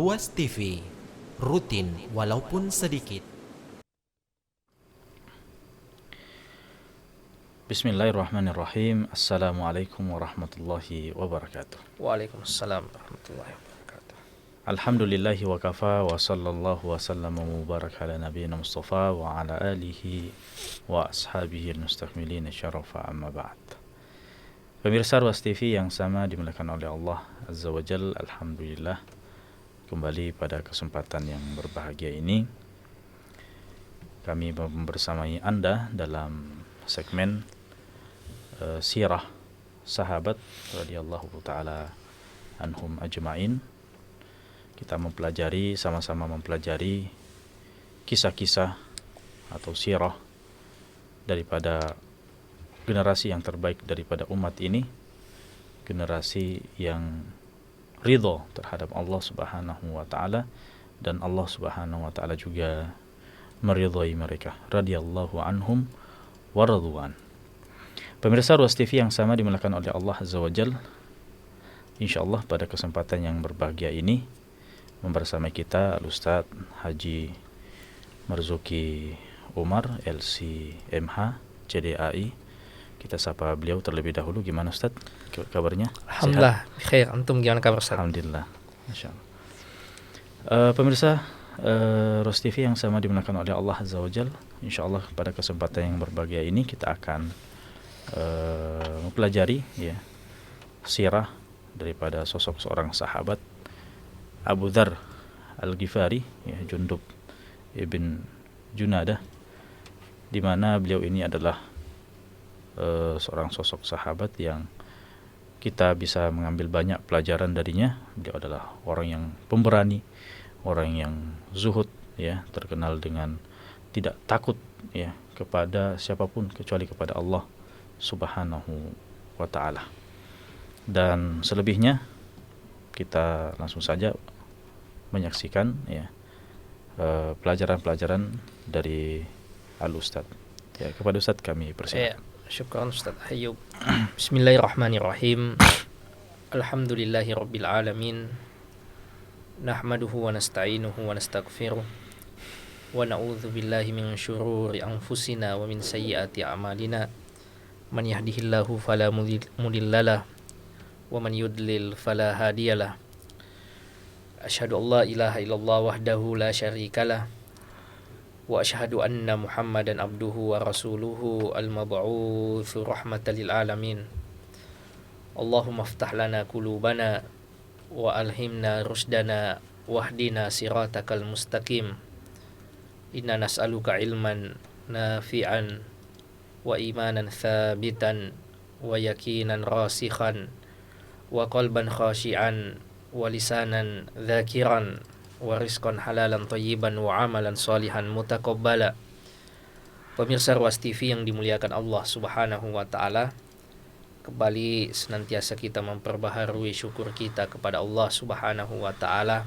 Ruas TV, rutin walaupun sedikit. Bismillahirrahmanirrahim. Assalamualaikum warahmatullahi wabarakatuh. Waalaikumsalam warahmatullahi wabarakatuh. Alhamdulillahi wa kafa wa sallallahu wa sallam wa mubarak ala nabiyina Mustafa wa ala alihi wa ashabihi al-mustakmilin syarafa amma ba'd. Pemirsa Ruas TV yang sama dimuliakan oleh Allah Azza wa Jal, alhamdulillah kembali pada kesempatan yang berbahagia ini kami bersamai Anda dalam segmen sirah sahabat radhiyallahu taala anhum ajma'in. Kita sama-sama mempelajari kisah-kisah atau sirah daripada generasi yang terbaik daripada umat ini, generasi yang ridho terhadap Allah Subhanahu wa taala, dan Allah Subhanahu wa taala juga meridhai mereka, radhiyallahu anhum wa radwan. Pemirsa Ruas TV yang sama dimuliakan oleh Allah Azza wa Jal, insyaallah pada kesempatan yang berbahagia ini membersamai kita Al-Ustaz Haji Marzuki Umar LCMH CDAI. Kita sapa beliau terlebih dahulu. Gimana Ustaz kabarnya? Alhamdulillah, khair. Antum gimana kabar Ustaz? Alhamdulillah, masyaallah. Pemirsa Ruas TV yang sama dimuliakan oleh Allah Azza wa Jal, insyaallah pada kesempatan yang berbahagia ini kita akan mempelajari sirah daripada sosok seorang sahabat Abu Dzar Al-Ghifari, Jundub ibn Junadah, di mana beliau ini adalah seorang sosok sahabat yang kita bisa mengambil banyak pelajaran darinya. Beliau adalah orang yang pemberani, orang yang zuhud, terkenal dengan tidak takut kepada siapapun kecuali kepada Allah Subhanahu wa taala. Dan selebihnya kita langsung saja menyaksikan pelajaran-pelajaran dari Al-Ustaz. Kepada Ustaz kami persilakan. Syukran Ustaz Ayyub. Bismillahirrahmanirrahim. Alhamdulillahi rabbil alamin. Nahmaduhu wa nasta'inuhu wa nastaghfiruh. Wa na'udzu billahi min syururi anfusina wa min sayyiati a'malina. Man yahdihillahu fala mudhillalah wa man yudlil fala hadiyalah. Asyhadu an la ilaha illallah wahdahu la syarikalah wa asyhadu anna Muhammadan abduhu wa rasuluhu al-mab'utsu rahmatan lil alamin. Allahumma iftah lana qulubana wa alhimna rusdana wahdina siratakal mustaqim. Inna nas'aluka ilman nafi'an wa imanan thabitan wa yaqinan rasikhan wa qalban khashi'an wa lisanan dzakiran wa rizqan halalan thayyiban wa amalan salihan mutaqabbala. Pemirsa Ruas TV yang dimuliakan Allah Subhanahu wa taala, kembali senantiasa kita memperbaharui syukur kita kepada Allah Subhanahu wa taala,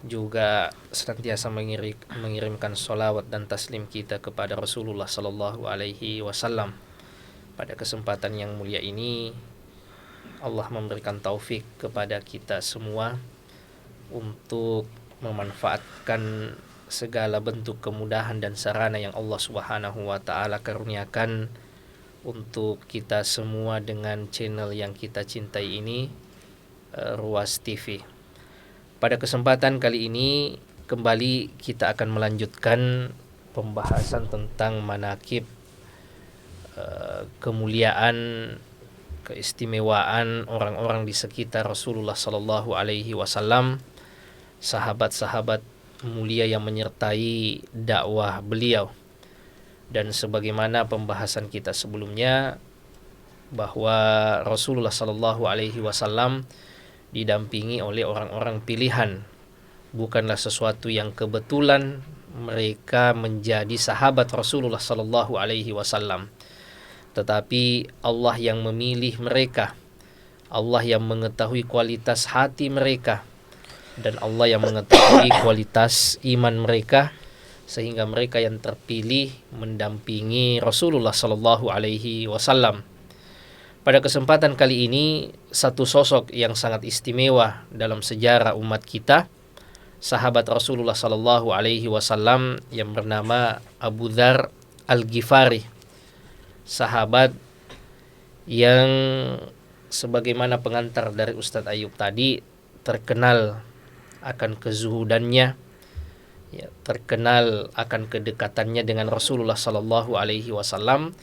juga senantiasa mengirimkan sholawat dan taslim kita kepada Rasulullah sallallahu alaihi wasallam. Pada kesempatan yang mulia ini Allah memberikan taufik kepada kita semua untuk memanfaatkan segala bentuk kemudahan dan sarana yang Allah Subhanahu wa taala karuniakan untuk kita semua dengan channel yang kita cintai ini, Ruas TV. Pada kesempatan kali ini kembali kita akan melanjutkan pembahasan tentang manaqib, kemuliaan, keistimewaan orang-orang di sekitar Rasulullah sallallahu alaihi wasallam, sahabat-sahabat mulia yang menyertai dakwah beliau. Dan sebagaimana pembahasan kita sebelumnya, bahwa Rasulullah sallallahu alaihi wasallam didampingi oleh orang-orang pilihan. Bukanlah sesuatu yang kebetulan mereka menjadi sahabat Rasulullah sallallahu alaihi wasallam, tetapi Allah yang memilih mereka, Allah yang mengetahui kualitas hati mereka, dan Allah yang mengetahui kualitas iman mereka, sehingga mereka yang terpilih mendampingi Rasulullah sallallahu alaihi wasallam. Pada kesempatan kali ini, satu sosok yang sangat istimewa dalam sejarah umat kita, sahabat Rasulullah Sallallahu Alaihi Wasallam yang bernama Abu Dzar Al-Ghifari, sahabat yang sebagaimana pengantar dari Ustadz Ayub tadi terkenal akan kezuhudannya, ya, terkenal akan kedekatannya dengan Rasulullah Sallallahu Alaihi Wasallam,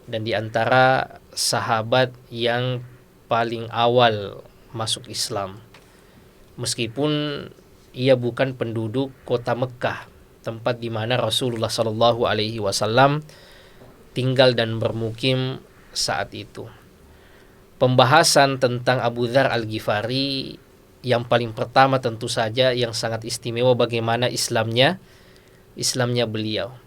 dan diantara sahabat yang paling awal masuk Islam, meskipun ia bukan penduduk kota Mekkah, tempat di mana Rasulullah Sallallahu Alaihi Wasallam tinggal dan bermukim saat itu. Pembahasan tentang Abu Dzar Al-Ghifari yang paling pertama tentu saja yang sangat istimewa bagaimana Islamnya beliau.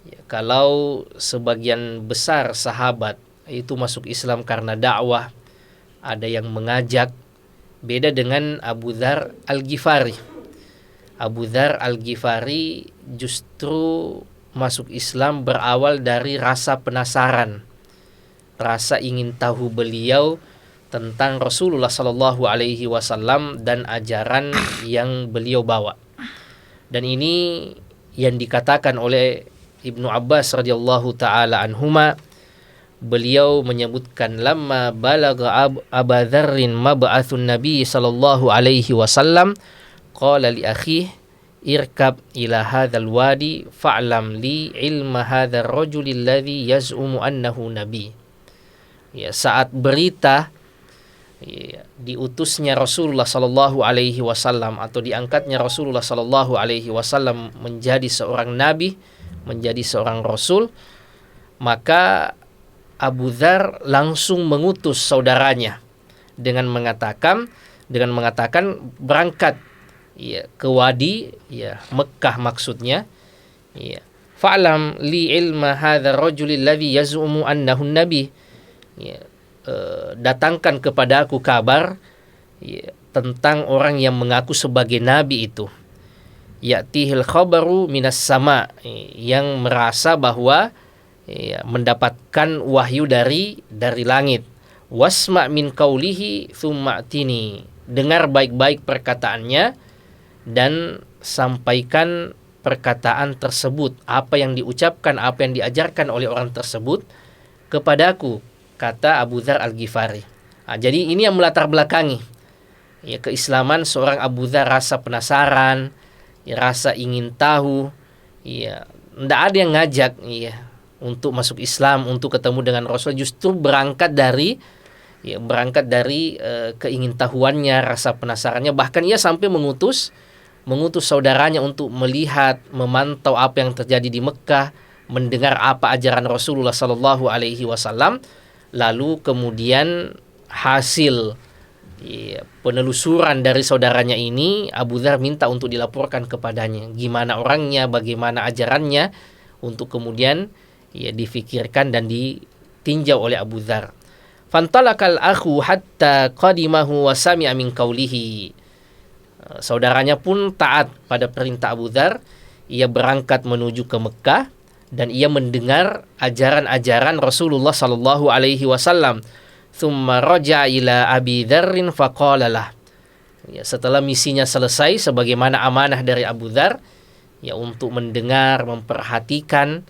Ya, kalau sebagian besar sahabat itu masuk Islam karena dakwah, ada yang mengajak, beda dengan Abu Dzar Al-Ghifari. Abu Dzar Al-Ghifari justru masuk Islam berawal dari rasa penasaran, rasa ingin tahu beliau tentang Rasulullah Sallallahu Alaihi Wasallam dan ajaran yang beliau bawa. Dan ini yang dikatakan oleh Ibnu Abbas radhiyallahu taala anhuma, beliau menyebutkan lamma balagha Abu Dzarrin mab'atsun Nabi sallallahu alaihi wasallam qala li akhihi irkab ila hadzal wadi fa'lam li ilma hadzal rajul alladhi yaz'umu annahu nabi. Ya, saat berita diutusnya Rasulullah sallallahu alaihi wasallam atau diangkatnya Rasulullah sallallahu alaihi wasallam menjadi seorang nabi, menjadi seorang rasul, maka Abu Dzar langsung mengutus saudaranya dengan mengatakan berangkat ke wadi, Mekkah maksudnya, fa'lam li ilma hadzal rajul alladhi yaz'umu annahu nabi, datangkan kepada aku kabar tentang orang yang mengaku sebagai nabi itu. Ya'tihil khabaru minas sama, yang merasa bahwa mendapatkan wahyu dari langit. Wasma' min qaulihi tsumma atini, dengar baik-baik perkataannya dan sampaikan perkataan tersebut, apa yang diucapkan, apa yang diajarkan oleh orang tersebut kepadaku, kata Abu Dzar Al-Ghifari. Jadi ini yang melatar belakangi keislaman seorang Abu Dzar, rasa penasaran, rasa ingin tahu, tidak ada yang ngajak untuk masuk Islam, untuk ketemu dengan Rasul, justru berangkat dari keingintahuannya, rasa penasarannya. Bahkan ia sampai mengutus saudaranya untuk melihat, memantau apa yang terjadi di Mekkah, mendengar apa ajaran Rasulullah Sallallahu Alaihi Wasallam. Lalu kemudian hasil penelusuran dari saudaranya ini, Abu Dzar minta untuk dilaporkan kepadanya gimana orangnya, bagaimana ajarannya, untuk kemudian difikirkan dan ditinjau oleh Abu Dzar. Fantalakal akhu hatta qadimahu wa sami'a min qawlihi. Saudaranya pun taat pada perintah Abu Dzar. Ia berangkat menuju ke Mekkah dan ia mendengar ajaran-ajaran Rasulullah sallallahu alaihi wasallam. Tsumma raja'a ila Abi Dzarrin faqala lah. Setelah misinya selesai sebagaimana amanah dari Abu Dzar untuk mendengar, memperhatikan,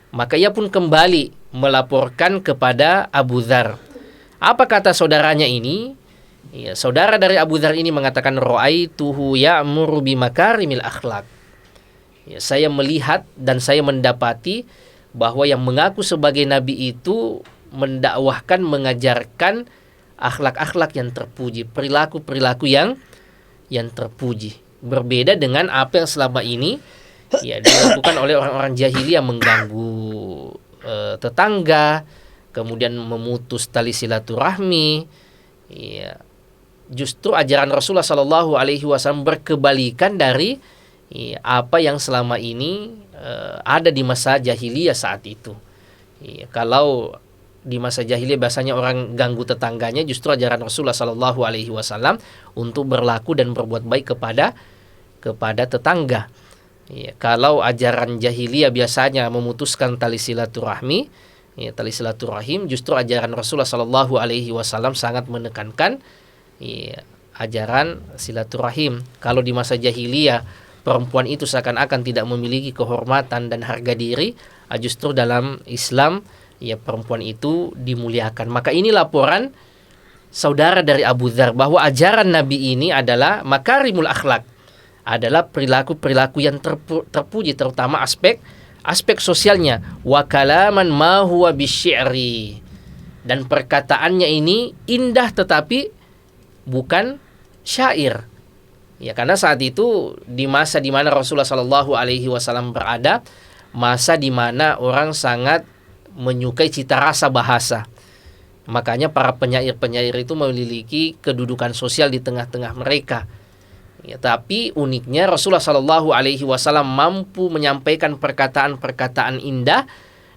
maka ia pun kembali melaporkan kepada Abu Dzar. Apa kata saudaranya ini? Saudara dari Abu Dzar ini mengatakan, ra'aituhu ya'muru bimakarimil akhlaq. Saya melihat dan saya mendapati bahwa yang mengaku sebagai nabi itu mendakwahkan, mengajarkan akhlak-akhlak yang terpuji, perilaku-perilaku yang terpuji. Berbeda dengan apa yang selama ini dilakukan oleh orang-orang jahiliyah, mengganggu tetangga, kemudian memutus tali silaturahmi. Justru ajaran Rasulullah Sallallahu Alaihi Wasallam berkebalikan dari apa yang selama ini ada di masa jahiliyah saat itu. Kalau di masa jahiliyah biasanya orang ganggu tetangganya, justru ajaran Rasulullah Sallallahu Alaihi Wasallam untuk berlaku dan berbuat baik kepada tetangga. Kalau ajaran jahiliyah biasanya memutuskan tali silaturahmi, ya, tali silaturahim, justru ajaran Rasulullah Sallallahu Alaihi Wasallam sangat menekankan ya, ajaran silaturahim. Kalau di masa jahiliyah perempuan itu seakan-akan tidak memiliki kehormatan dan harga diri, justru dalam Islam ya perempuan itu dimuliakan. Maka ini laporan saudara dari Abu Dzar bahwa ajaran Nabi ini adalah makarimul akhlak, adalah perilaku-perilaku yang terpuji, terutama aspek sosialnya. Wa kalaman ma huwa bisy'ri, dan perkataannya ini indah tetapi bukan syair. Ya, karena saat itu di masa di mana Rasulullah Shallallahu Alaihi Wasallam berada, masa di mana orang sangat menyukai cita rasa bahasa. Makanya para penyair-penyair itu memiliki kedudukan sosial di tengah-tengah mereka. Ya, tapi uniknya Rasulullah Shallallahu Alaihi Wasallam mampu menyampaikan perkataan-perkataan indah,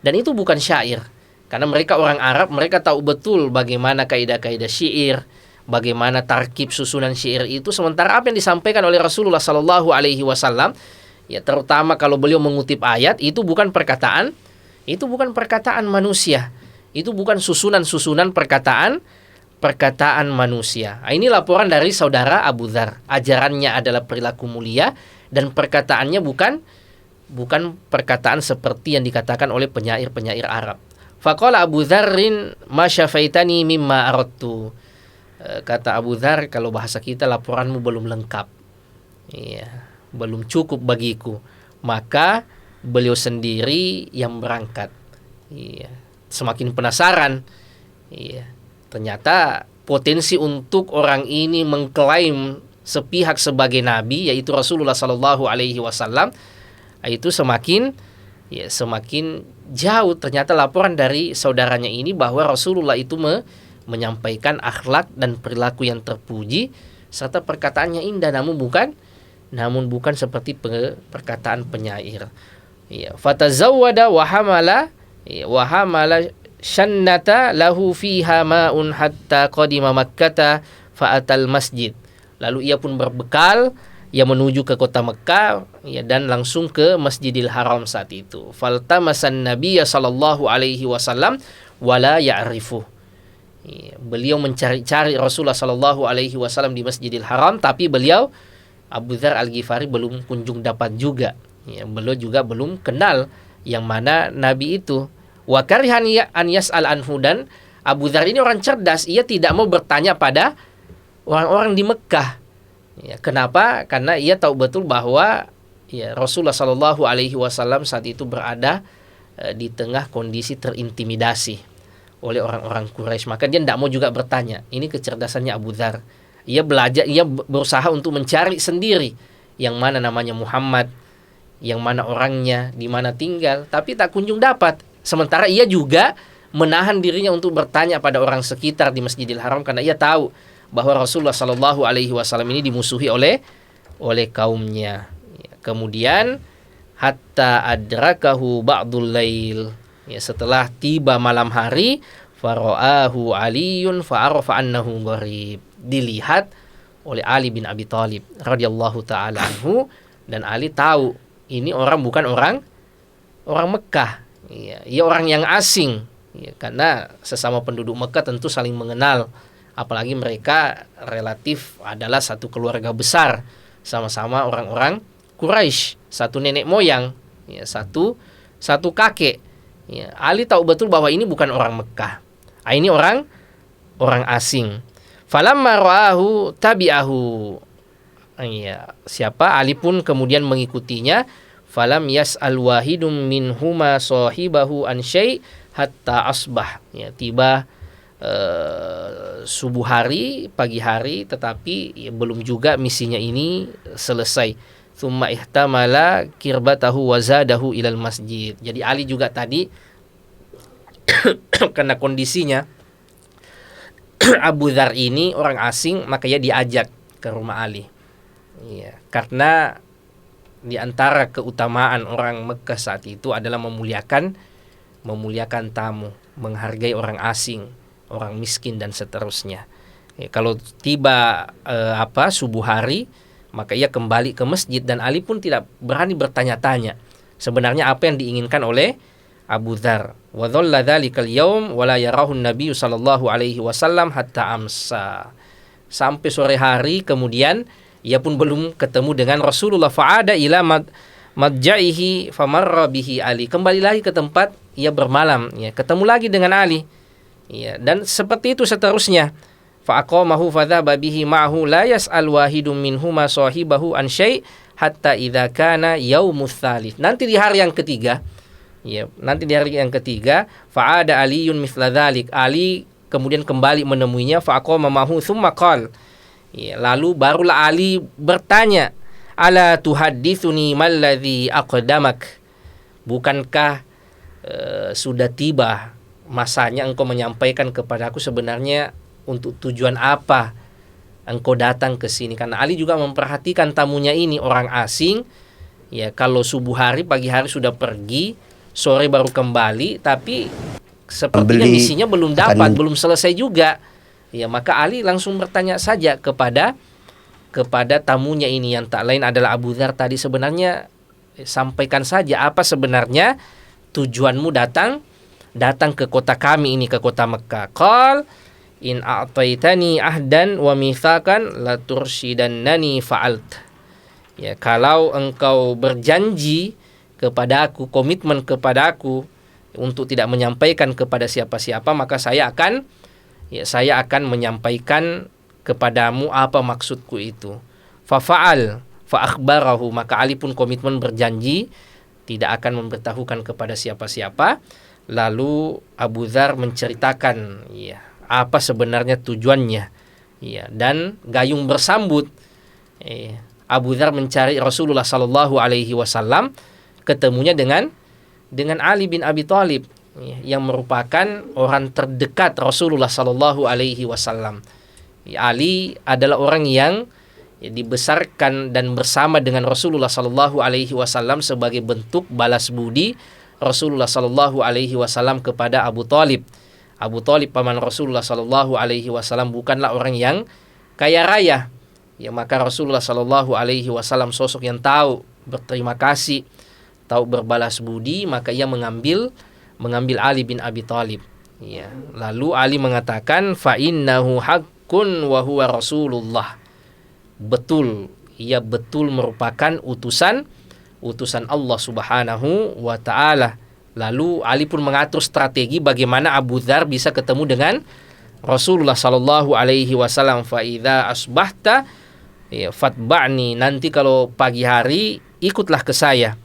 dan itu bukan syair. Karena mereka orang Arab, mereka tahu betul bagaimana kaidah-kaidah syair, bagaimana tarkib susunan syair itu. Sementara apa yang disampaikan oleh Rasulullah Shallallahu Alaihi Wasallam, ya terutama kalau beliau mengutip ayat, itu bukan perkataan manusia, itu bukan susunan perkataan manusia. Ini laporan dari saudara Abu Dzar. Ajarannya adalah perilaku mulia, dan perkataannya bukan perkataan seperti yang dikatakan oleh penyair-penyair Arab. Faqala Abu Dzarrin ma syafaitani mimma aradtu. Kata Abu Dzar, kalau bahasa kita, laporanmu belum lengkap. Iya, belum cukup bagiku. Maka beliau sendiri yang berangkat. Iya, semakin penasaran. Iya, ternyata potensi untuk orang ini mengklaim sepihak sebagai nabi, yaitu Rasulullah Sallallahu Alaihi Wasallam, itu semakin jauh. Ternyata laporan dari saudaranya ini bahwa Rasulullah itu menyampaikan akhlak dan perilaku yang terpuji, serta perkataannya indah, namun bukan seperti perkataan penyair. Ya, fatazawwada wa hamala syannata lahu fiha ma'un hatta qadima Makkah fa'atal masjid. Lalu ia pun berbekal, ia menuju ke kota Mekah, ya, dan langsung ke Masjidil Haram saat itu. Faltamasan Nabiyya sallallahu alaihi wasallam wala ya'rifu. Ya, beliau mencari-cari Rasulullah sallallahu alaihi wasallam di Masjidil Haram, tapi beliau Abu Dzar Al-Ghifari belum kunjung dapat juga. Ya, beliau juga belum kenal yang mana Nabi itu. Wa karihan an yas'al anhu, dan Abu Dzar ini orang cerdas, ia tidak mau bertanya pada orang-orang di Mekah. Ya, kenapa? Karena ia tahu betul bahwa ya, Rasulullah Shallallahu Alaihi Wasallam saat itu berada di tengah kondisi terintimidasi oleh orang-orang Quraisy. Maka dia tidak mau juga bertanya. Ini kecerdasannya Abu Dzar. Ia berusaha untuk mencari sendiri yang mana namanya Muhammad, yang mana orangnya, di mana tinggal, tapi tak kunjung dapat. Sementara ia juga menahan dirinya untuk bertanya pada orang sekitar di Masjidil Haram, karena ia tahu bahwa Rasulullah Shallallahu Alaihi Wasallam ini dimusuhi oleh kaumnya. Kemudian hatta adrakahu ba'dul lail, ya, setelah tiba malam hari, fara'ahu Aliyun fa'arafa annahu gharib, dilihat oleh Ali bin Abi Thalib radhiyallahu taala anhu, dan Ali tahu ini bukan orang Mekah. Ya, ia orang yang asing, ya, karena sesama penduduk Mekah tentu saling mengenal, apalagi mereka relatif adalah satu keluarga besar, sama-sama orang-orang Quraisy, satu nenek moyang, ya, satu kakek. Ya, Ali tahu betul bahwa ini bukan orang Mekah, ini orang asing. Falamma ra'ahu tabi'ahu. Ya, siapa? Ali pun kemudian mengikutinya. Falam yas'al wahidum minhuma sahibahu an syai' hatta asbah. Ya, tiba subuh hari, pagi hari, tetapi ya, belum juga misinya ini selesai. Tsumma ihtamala kirbatahu wa zadahu ilal masjid. Jadi Ali juga tadi karena kondisinya Abu Dzar ini orang asing, makanya diajak ke rumah Ali. Ya, karena di antara keutamaan orang Mekah saat itu adalah memuliakan tamu, menghargai orang asing, orang miskin, dan seterusnya. Ya, kalau tiba subuh hari, maka ia kembali ke masjid, dan Ali pun tidak berani bertanya-tanya sebenarnya apa yang diinginkan oleh Abu Dzar. Wa dhalla dzalikal yaum wa la yarahu an-nabiy sallallahu alaihi wasallam hatta amsa. Sampai sore hari kemudian ia pun belum ketemu dengan Rasulullah. Fa'ada ila madja'ihi famarra bihi Ali. Kembali lagi ke tempat ia bermalam, ya, ketemu lagi dengan Ali. Ya, dan seperti itu seterusnya. Fa'aqamahu fadhaba bihi ma'hu la yas'al wahidun minhuma sahibahu an syai' hatta idza kana yaumul tsalits. Nanti di hari yang ketiga, ya, fa'ada Aliyun mithla dzalik. Ali kemudian kembali menemuinya, fa'aqama ma'hu tsumma qala. Ya, lalu barulah Ali bertanya, ala tuhadditsuni malladzi aqdamak. Bukankah sudah tiba masanya engkau menyampaikan kepadaku sebenarnya untuk tujuan apa engkau datang ke sini? Karena Ali juga memperhatikan tamunya ini orang asing. Ya, kalau subuh hari, pagi hari sudah pergi, sore baru kembali, tapi sepertinya misinya belum dapat, belum selesai juga. Ya, maka Ali langsung bertanya saja kepada tamunya ini yang tak lain adalah Abu Dzar tadi. Sebenarnya sampaikan saja apa sebenarnya tujuanmu datang ke kota kami ini, ke kota Mekah. Qal in a'taitani ahdan wa mitsaqan la tursyidannani fa'alt. Ya, kalau engkau berjanji kepadaku, komitmen kepadaku untuk tidak menyampaikan kepada siapa-siapa, maka saya akan menyampaikan kepadamu apa maksudku itu. Fa'al fa akhbarahu, maka Ali pun komitmen berjanji tidak akan memberitahukan kepada siapa-siapa. Lalu Abu Dzar menceritakan, ya, apa sebenarnya tujuannya, ya, dan gayung bersambut. Abu Dzar mencari Rasulullah sallallahu alaihi wasallam, ketemunya dengan Ali bin Abi Thalib, ya, yang merupakan orang terdekat Rasulullah sallallahu alaihi wasallam. Ali adalah orang yang, ya, dibesarkan dan bersama dengan Rasulullah sallallahu alaihi wasallam sebagai bentuk balas budi Rasulullah sallallahu alaihi wasallam kepada Abu Thalib. Abu Thalib paman Rasulullah sallallahu alaihi wasallam bukanlah orang yang kaya raya. Ya, maka Rasulullah sallallahu alaihi wasallam sosok yang tahu berterima kasih, tahu berbalas budi, maka ia mengambil Ali bin Abi Thalib. Ya, lalu Ali mengatakan fa innahu haqqun wa huwa Rasulullah. Betul, ia betul merupakan utusan Allah Subhanahu wa taala. Lalu Ali pun mengatur strategi bagaimana Abu Dzar bisa ketemu dengan Rasulullah sallallahu alaihi wasallam. Fa idza asbahta, ya, fatba'ni, nanti kalau pagi hari ikutlah ke saya.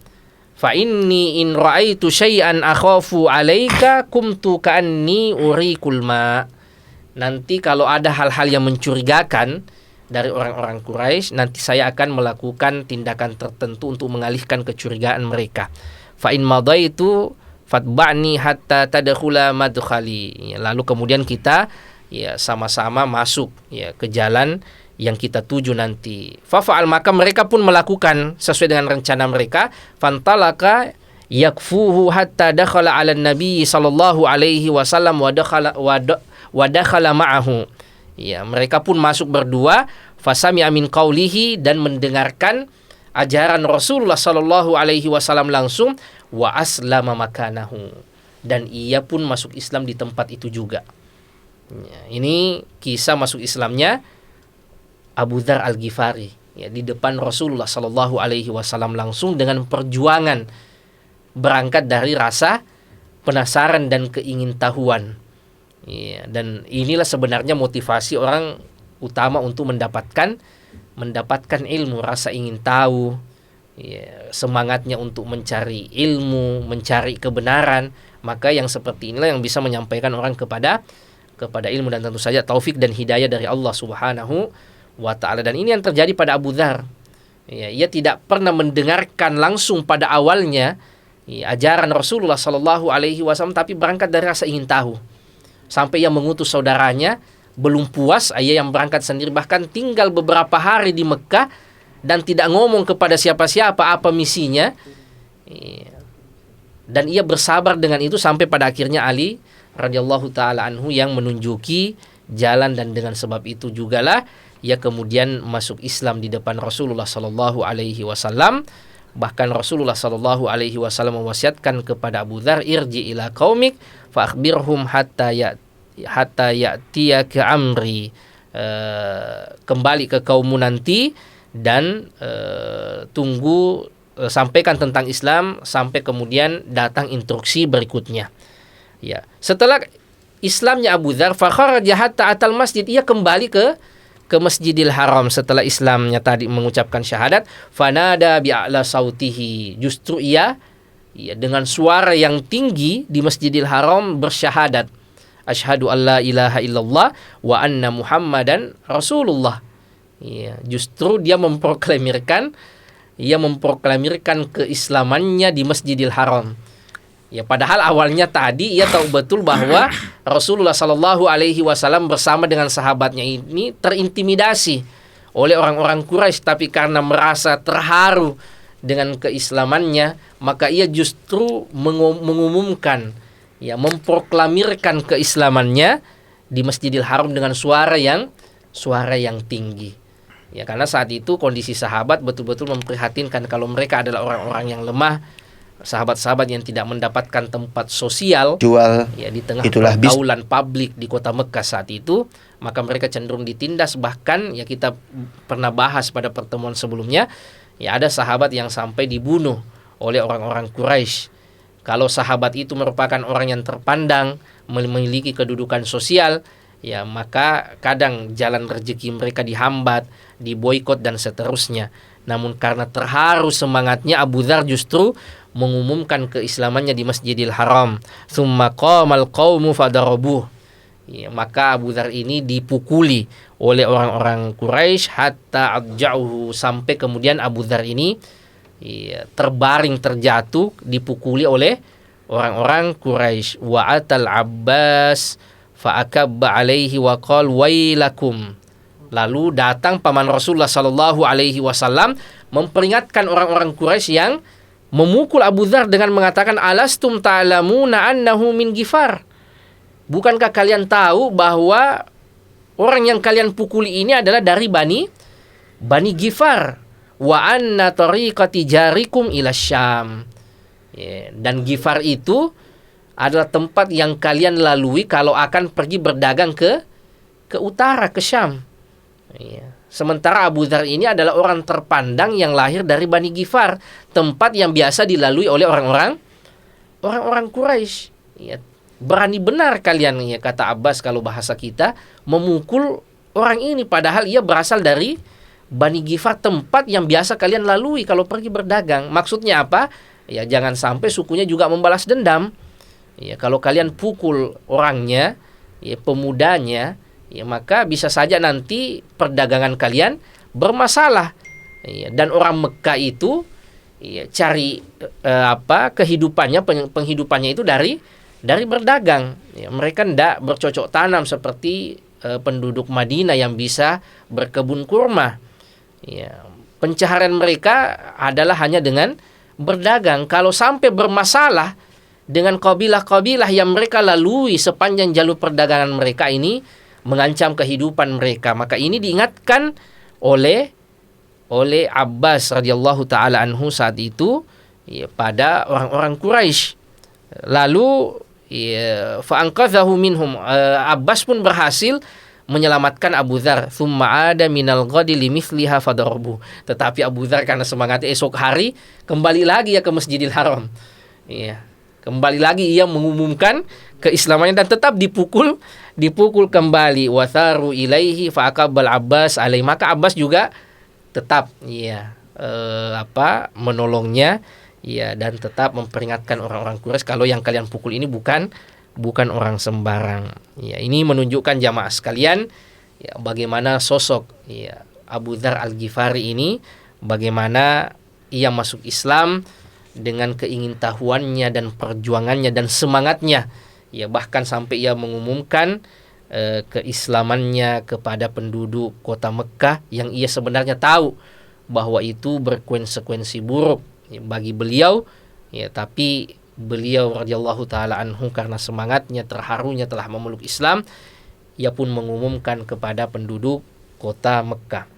Fa inni in ra'aitu syai'an akhafu 'alaika kumtu ka'anni uriqul ma. Nanti kalau ada hal-hal yang mencurigakan dari orang-orang Quraisy, nanti saya akan melakukan tindakan tertentu untuk mengalihkan kecurigaan mereka. Fa in madaitu fatba'ni hatta tadkhula madkhali. Ya, lalu kemudian kita, ya, sama-sama masuk, ya, ke jalan yang kita tuju nanti. Fa'al, maka mereka pun melakukan sesuai dengan rencana mereka. Fantalaka yakfuhu hatta dakhala 'ala nabi sallallahu alaihi wasallam wa dakhala ma'ahu. Ya, mereka pun masuk berdua, fasami'a min qaulihi, dan mendengarkan ajaran Rasulullah sallallahu alaihi wasallam langsung, wa aslama makanahu, dan ia pun masuk Islam di tempat itu juga. Ya, ini kisah masuk Islamnya Abu Dzar Al-Ghifari, ya, di depan Rasulullah sallallahu alaihi wasallam langsung, dengan perjuangan berangkat dari rasa penasaran dan keingintahuan. Ya, dan inilah sebenarnya motivasi orang utama untuk mendapatkan ilmu, rasa ingin tahu, ya, semangatnya untuk mencari ilmu, mencari kebenaran. Maka yang seperti inilah yang bisa menyampaikan orang kepada ilmu, dan tentu saja taufik dan hidayah dari Allah Subhanahu wa ta'ala. Dan ini yang terjadi pada Abu Dzar. Ya, ia tidak pernah mendengarkan langsung pada awalnya, ya, ajaran Rasulullah sallallahu alaihi wasallam, tapi berangkat dari rasa ingin tahu. Sampai ia mengutus saudaranya, belum puas, ia yang berangkat sendiri, bahkan tinggal beberapa hari di Mekah dan tidak ngomong kepada siapa-siapa apa misinya. Dan ia bersabar dengan itu sampai pada akhirnya Ali radhiyallahu taala anhu yang menunjuki jalan, dan dengan sebab itu jugalah ia kemudian masuk Islam di depan Rasulullah sallallahu alaihi wasallam. Bahkan Rasulullah sallallahu alaihi wasallam mewasiatkan kepada Abu Dzar, irji ila qaumik fa akhbirhum hatta ya'tiyaka amri. Kembali ke kaummu nanti dan tunggu, sampaikan tentang Islam sampai kemudian datang instruksi berikutnya. Ya, setelah Islamnya Abu Dzar, fa kharaja hatta atal masjid, ia kembali ke Masjidil Haram setelah Islamnya tadi mengucapkan syahadat. Fanada bi'a'la sautihi, justru ia dengan suara yang tinggi di Masjidil Haram bersyahadat, asyhadu alla ilaha illallah wa anna Muhammadan Rasulullah. Ya, justru dia memproklamirkan keislamannya di Masjidil Haram. Ya, padahal awalnya tadi ia tahu betul bahwa Rasulullah Shallallahu Alaihi Wasallam bersama dengan sahabatnya ini terintimidasi oleh orang-orang Quraisy, tapi karena merasa terharu dengan keislamannya, maka ia justru mengumumkan, memproklamirkan keislamannya di Masjidil Haram dengan suara yang tinggi. Ya, karena saat itu kondisi sahabat betul-betul memprihatinkan kalau mereka adalah orang-orang yang lemah, sahabat-sahabat yang tidak mendapatkan tempat sosial di tengah pergaulan publik di kota Mekah saat itu, maka mereka cenderung ditindas. Bahkan kita pernah bahas pada pertemuan sebelumnya, ada sahabat yang sampai dibunuh oleh orang-orang Quraisy. Kalau sahabat itu merupakan orang yang terpandang, memiliki kedudukan sosial, maka kadang jalan rezeki mereka dihambat, diboikot dan seterusnya. Namun karena terharu semangatnya, Abu Dzar justru mengumumkan keislamannya di Masjidil Haram. Tsumma qamal qaumu fadarabuh. Maka Abu Dzar ini dipukuli oleh orang-orang Quraisy hatta adja'uhu, sampai kemudian Abu Dzar ini terbaring, terjatuh, dipukuli oleh orang-orang Quraisy. Wa atal Abbas fa akabba alaihi wa qala wailakum. Lalu datang paman Rasulullah sallallahu alaihi wasallam memperingatkan orang-orang Quraisy yang memukul Abu Dzar dengan mengatakan, alastum ta'lamuna annahu min Ghifar. Bukankah kalian tahu bahwa orang yang kalian pukuli ini adalah dari Bani Ghifar? Wa anna tariqati jarikum ila Syam. Dan Ghifar itu adalah tempat yang kalian lalui kalau akan pergi berdagang ke utara, ke Syam. Sementara Abu Dzar ini adalah orang terpandang yang lahir dari Bani Ghifar, tempat yang biasa dilalui oleh orang-orang Quraisy. Berani benar kalian, kata Abbas kalau bahasa kita, memukul orang ini padahal ia berasal dari Bani Ghifar, tempat yang biasa kalian lalui kalau pergi berdagang. Maksudnya apa? Jangan sampai sukunya juga membalas dendam. Kalau kalian pukul orangnya, pemudanya, maka bisa saja nanti perdagangan kalian bermasalah. Dan orang Mekah itu cari penghidupannya itu dari berdagang. Mereka tidak bercocok tanam seperti penduduk Madinah yang bisa berkebun kurma. Pencaharian mereka adalah hanya dengan berdagang. Kalau sampai bermasalah dengan kabilah-kabilah yang mereka lalui sepanjang jalur perdagangan mereka ini, mengancam kehidupan mereka, maka ini diingatkan oleh Abbas radhiyallahu taala anhu saat itu pada orang-orang Quraisy. Lalu fa'anqadhahu minhum, Abbas pun berhasil menyelamatkan Abu Dzar. Tsumma ada minal ghadi limithliha fadarabu. Tetapi Abu Dzar karena semangatnya, esok hari kembali lagi ke Masjidil Haram. Kembali lagi ia mengumumkan keislamannya dan tetap dipukul kembali. Watharu ilaihi fa'aqabbal Abbas alaihi. Maka Abbas juga tetap menolongnya, dan tetap memperingatkan orang-orang Quraisy kalau yang kalian pukul ini bukan orang sembarang. Ini menunjukkan jamaah sekalian bagaimana sosok Abu Dzar Al-Ghifari ini, bagaimana ia masuk Islam dengan keingintahuannya dan perjuangannya dan semangatnya, bahkan sampai ia mengumumkan keislamannya kepada penduduk kota Mekah yang ia sebenarnya tahu bahwa itu berkonsekuensi buruk bagi beliau, tapi beliau radhiyallahu taala anhu karena semangatnya, terharunya telah memeluk Islam, ia pun mengumumkan kepada penduduk kota Mekah.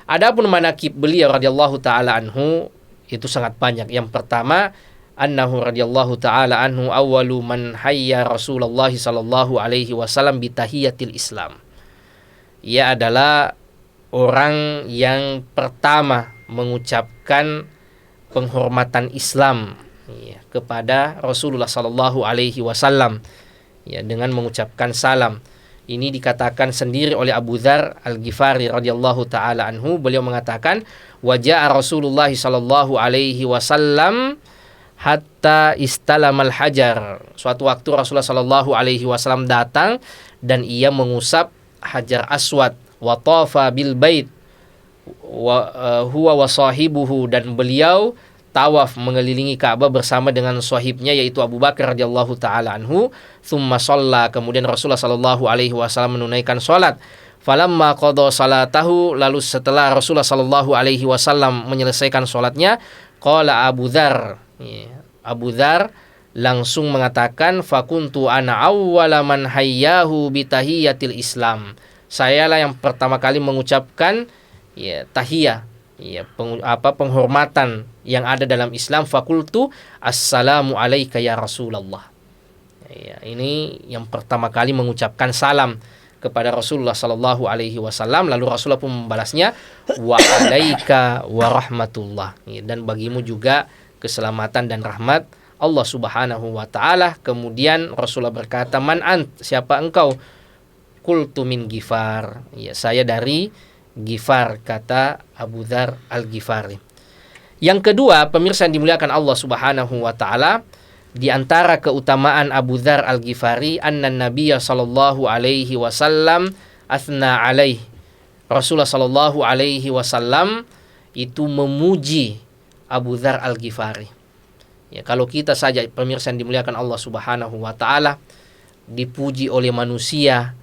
Adapun manaqib beliau radhiyallahu taala anhu itu sangat banyak. Yang pertama, annahu radhiyallahu taala anhu awwalu man hayya Rasulullah sallallahu alaihi wasallam bi tahiyatil Islam. Ia adalah orang yang pertama mengucapkan penghormatan Islam kepada Rasulullah sallallahu alaihi wasallam dengan mengucapkan salam. Ini dikatakan sendiri oleh Abu Dzar Al-Ghifari radhiyallahu taala anhu. Beliau mengatakan, wa jaa Rasulullah sallallahu alaihi wasallam hatta istalamal hajar. Suatu waktu Rasulullah sallallahu alaihi wasallam datang dan ia mengusap Hajar Aswad, wa tafa bil bait wa huwa wa sahibuhu, dan beliau tawaf mengelilingi Ka'bah bersama dengan sahibnya yaitu Abu Bakar radhiyallahu taala anhu. Tsumma shalla, kemudian Rasulullah sallallahu alaihi wasallam menunaikan salat. Falamma qada salatahu, lalu setelah Rasulullah sallallahu alaihi wasallam menyelesaikan salatnya, qala Abu Dzar. Abu Dzar langsung mengatakan, fakuntu ana awwala man hayyahu bi tahiyatil Islam. Sayalah yang pertama kali mengucapkan tahiyah, penghormatan yang ada dalam Islam. Fakultu assalamu alayka ya Rasulullah. Ini yang pertama kali mengucapkan salam kepada Rasulullah sallallahu alaihi wasallam. Lalu Rasulullah pun membalasnya, wa alaika wa rahmatullah, dan bagimu juga keselamatan dan rahmat Allah subhanahu wa ta'ala. Kemudian Rasulullah berkata, man ant, siapa engkau? Qultu min Ghifar, saya dari Ghifar, kata Abu Dzar Al-Ghifari. Yang kedua, pemirsa yang dimuliakan Allah subhanahu wa ta'ala, di antara keutamaan Abu Dzar Al-Ghifari, anna Nabiyya sallallahu alaihi wasallam athna alaih. Rasulullah sallallahu alaihi wasallam itu memuji Abu Dzar Al-Ghifari. Kalau kita saja pemirsa yang dimuliakan Allah subhanahu wa ta'ala dipuji oleh manusia,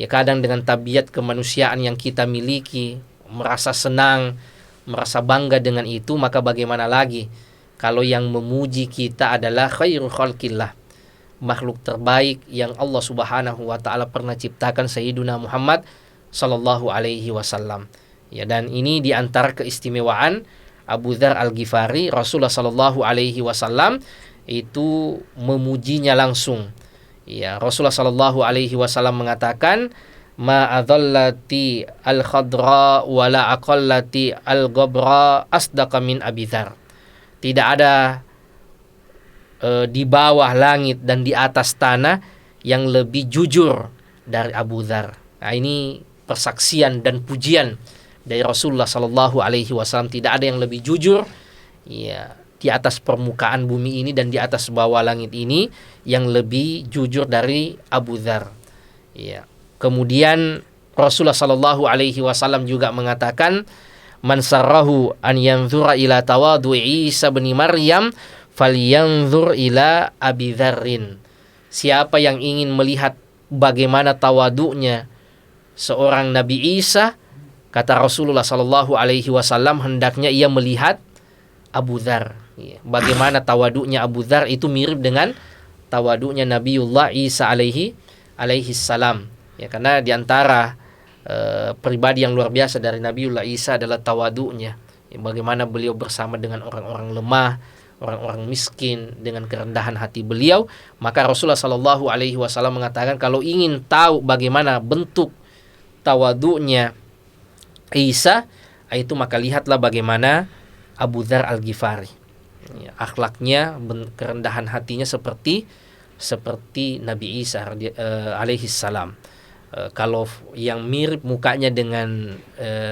kadang dengan tabiat kemanusiaan yang kita miliki, merasa senang, merasa bangga dengan itu, maka bagaimana lagi kalau yang memuji kita adalah khairul khalqillah, makhluk terbaik yang Allah subhanahu wa ta'ala pernah ciptakan, Sayyiduna Muhammad sallallahu alaihi wasallam. Dan ini diantara keistimewaan Abu Dzar Al-Ghifari. Rasulullah sallallahu alaihi wasallam itu memujinya langsung. Rasulullah sallallahu alaihi wasallam mengatakan, ma adallati al-khadra wa la aqallati al-ghabra asdaqa min Abi Dzar. Tidak ada di bawah langit dan di atas tanah yang lebih jujur dari Abu Dzar. Nah, ini persaksian dan pujian dari Rasulullah sallallahu alaihi wasallam. Tidak ada yang lebih jujur di atas permukaan bumi ini dan di atas bawah langit ini yang lebih jujur dari Abu Dzar. Kemudian Rasulullah sallallahu alaihi wasallam juga mengatakan, man sarrahu an yanzura ila tawadu'i Isa bin Maryam falyanzur ila Abi Dzarrin. Siapa yang ingin melihat bagaimana tawadunya seorang Nabi Isa, kata Rasulullah sallallahu alaihi wasallam, hendaknya ia melihat Abu Dzar. Bagaimana tawadunya Abu Dzar itu mirip dengan tawadunya Nabiullah Isa alaihi salam. Karena diantara pribadi yang luar biasa dari Nabiullah Isa adalah tawadunya. Bagaimana beliau bersama dengan orang-orang lemah, orang-orang miskin, dengan kerendahan hati beliau. Maka Rasulullah sallallahu alaihi wasallam mengatakan, kalau ingin tahu bagaimana bentuk tawadunya Isa, itu maka lihatlah bagaimana Abu Dzar Al-Ghifari. Akhlaknya, kerendahan hatinya seperti Nabi Isa alaihi salam. Kalau yang mirip mukanya dengan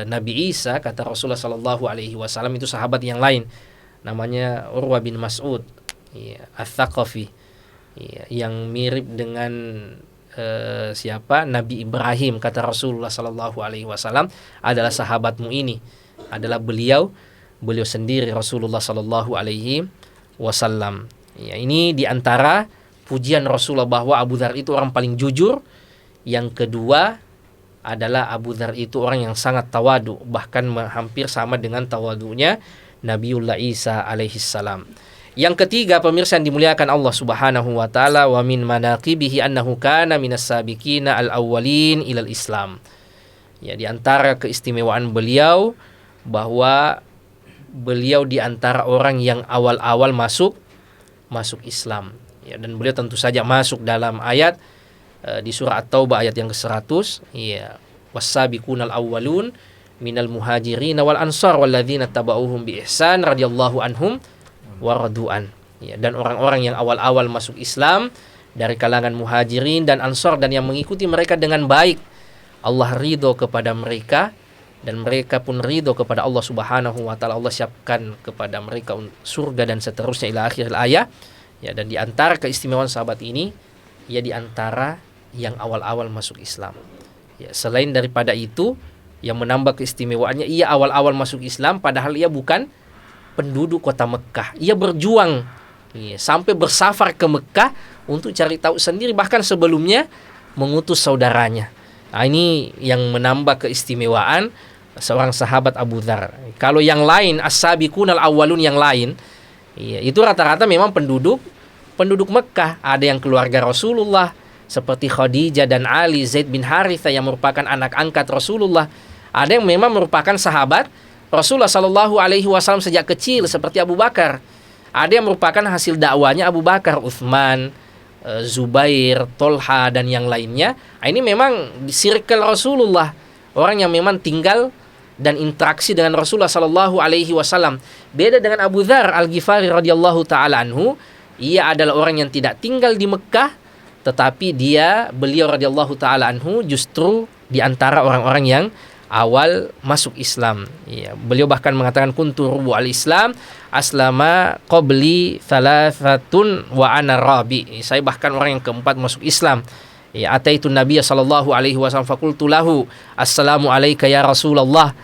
Nabi Isa, kata Rasulullah sallallahu alaihi wasallam, itu sahabat yang lain, namanya Urwah bin Mas'ud Ats-Tsaqafi, yang mirip dengan siapa? Nabi Ibrahim, kata Rasulullah sallallahu alaihi wasallam, adalah sahabatmu ini, adalah beliau sendiri, Rasulullah sallallahu alaihi wasallam. Ini diantara pujian Rasulullah bahwa Abu Dzar itu orang paling jujur. Yang kedua adalah Abu Dzar itu orang yang sangat tawadu, bahkan hampir sama dengan tawadunya Nabiullah Isa alaihi salam. Yang ketiga, pemirsa yang dimuliakan Allah subhanahu wa ta'ala, wa min manaqibihi annahu kana minas sabiqina al-awwalin ilal Islam. Di antara keistimewaan beliau bahwa beliau di antara orang yang awal-awal masuk Islam. Ya, dan beliau tentu saja masuk dalam ayat di surah At-Taubah ayat yang ke-100, ya, was-sabiqunal awwalun minal muhajirin wal ansar walladzina tabauhum bi ihsan radhiyallahu anhum wa radu'an. Ya, dan orang-orang yang awal-awal masuk Islam dari kalangan muhajirin dan ansar dan yang mengikuti mereka dengan baik, Allah ridho kepada mereka dan mereka pun ridho kepada Allah Subhanahu wa taala. Allah siapkan kepada mereka surga dan seterusnya ila akhir ayat. Ya, dan di antara keistimewaan sahabat ini, ya di antara yang awal-awal masuk Islam. Ya, selain daripada itu, yang menambah keistimewaannya, ia awal-awal masuk Islam padahal ia bukan penduduk kota Mekah. Ia berjuang, ya, sampai bersafar ke Mekah untuk cari tahu sendiri, bahkan sebelumnya mengutus saudaranya. Nah, ini yang menambah keistimewaan seorang sahabat Abu Dzar. Kalau yang lain, as-sabiqunal awwalun yang lain, ya, itu rata-rata memang penduduk Mekah. Ada yang keluarga Rasulullah seperti Khadijah dan Ali, Zaid bin Harithah yang merupakan anak angkat Rasulullah. Ada yang memang merupakan sahabat Rasulullah Shallallahu Alaihi Wasallam sejak kecil seperti Abu Bakar. Ada yang merupakan hasil dakwanya Abu Bakar, Utsman, Zubair, Tolha dan yang lainnya. Nah, ini memang di circle Rasulullah, orang yang memang tinggal dan interaksi dengan Rasulullah Shallallahu Alaihi Wasallam. Beda dengan Abu Dzar Al-Ghifari radhiyallahu taala anhu, ia adalah orang yang tidak tinggal di Mekah, tetapi beliau radhiyallahu taala anhu justru di antara orang-orang yang awal masuk Islam. Ya, beliau bahkan mengatakan kuntu rubu al-Islam aslama qabli thalathatun wa ana rabi. Saya bahkan orang yang keempat masuk Islam. Ya, ataitu Nabiya sallallahu alaihi wasallam faqultu lahu assalamu alayka ya Rasulullah.